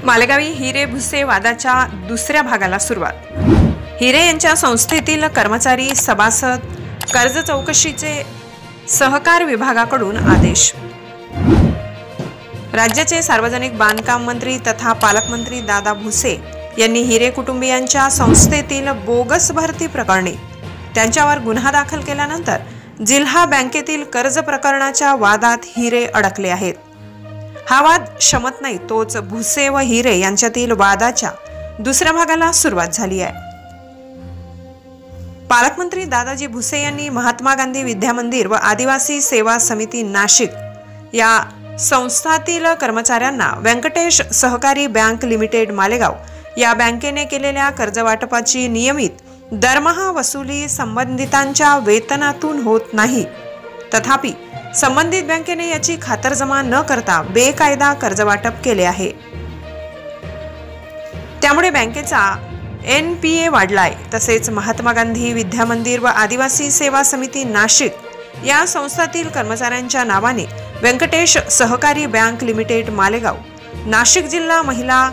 मालेगावी हिरे भुसे वादाच्या दुसऱ्या भागाला सुरुवात। हिरे यांच्या संस्थेतील कर्मचारी सभासद कर्ज चौकशीचे सहकार विभागाकडून आदेश। राज्याचे सार्वजनिक बांधकाम मंत्री तथा पालकमंत्री दादा भुसे यांनी हिरे कुटुंबियांच्या संस्थेतील बोगस भरती प्रकरणी त्यांच्यावर गुन्हा दाखल केल्यानंतर जिल्हा बँकेतील कर्ज प्रकरणाच्या वादात हिरे अडकले आहेत। हा वाद शमत नाही तोच भुसे व हिरे यांच्यातील वादाच्या दुसऱ्या भागाला सुरुवात झाली आहे। पालकमंत्री दादाजी भुसे यांनी महात्मा गांधी विद्या मंदिर व आदिवासी सेवा समिती नाशिक या संस्थातील कर्मचाऱ्यांना व्यंकटेश सहकारी बँक लिमिटेड मालेगाव या बँकेने केलेल्या कर्जवाटपाची नियमित दरमहा वसुली संबंधितांच्या वेतनातून होत नाही। तथापि संबंधित बँकेने याची खातरजमा न करता बेकायदा कर्जवाटप केले आहे। त्यामुळे बँकेचा NPA वाढलाय। तसेच महात्मा गांधी विद्या मंदिर व आदिवासी सेवा समिती नाशिक या संस्थातील कर्मचाऱ्यांच्या नावाने व्यंकटेश सहकारी बँक लिमिटेड मालेगाव, नाशिक जिल्हा महिला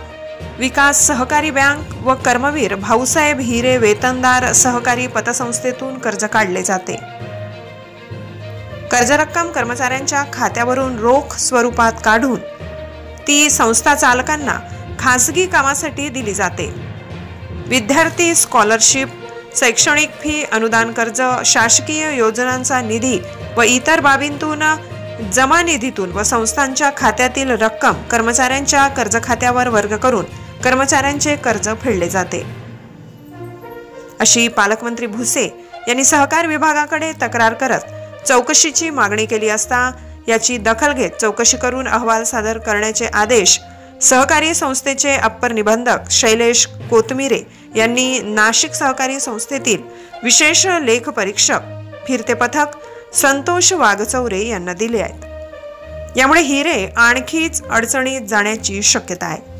विकास सहकारी बँक व कर्मवीर भाऊसाहेब हिरे वेतनदार सहकारी पतसंस्थेतून कर्ज काढले जाते। कर्ज रक्कम कर्मचाऱ्यांच्या खात्यावरून रोख स्वरूपात काढून ती संस्था चालकांना खासगी कामासाठी दिली जाते। विद्यार्थी स्कॉलरशिप, शैक्षणिक फी, अनुदान कर्ज, शासकीय योजनांचा निधी व इतर बाबींतून जमा निधीतून व संस्थांच्या खात्यातील रक्कम कर्मचाऱ्यांच्या कर्ज खात्यावर वर्ग करून कर्मचाऱ्यांचे कर्ज फेडले जाते, अशी पालकमंत्री भुसे यांनी सहकार विभागाकडे तक्रार करत चौकशीची मागणी केली असता याची दखल घेत चौकशी करून अहवाल सादर करण्याचे आदेश सहकारी संस्थेचे अप्पर निबंधक शैलेश कोतमिरे यांनी नाशिक सहकारी संस्थेतील विशेष लेख परीक्षक फिरते पथक संतोष वाघचौरे यांना दिले आहेत। यामुळे हिरे आणखीच अडचणीत जाण्याची शक्यता आहे।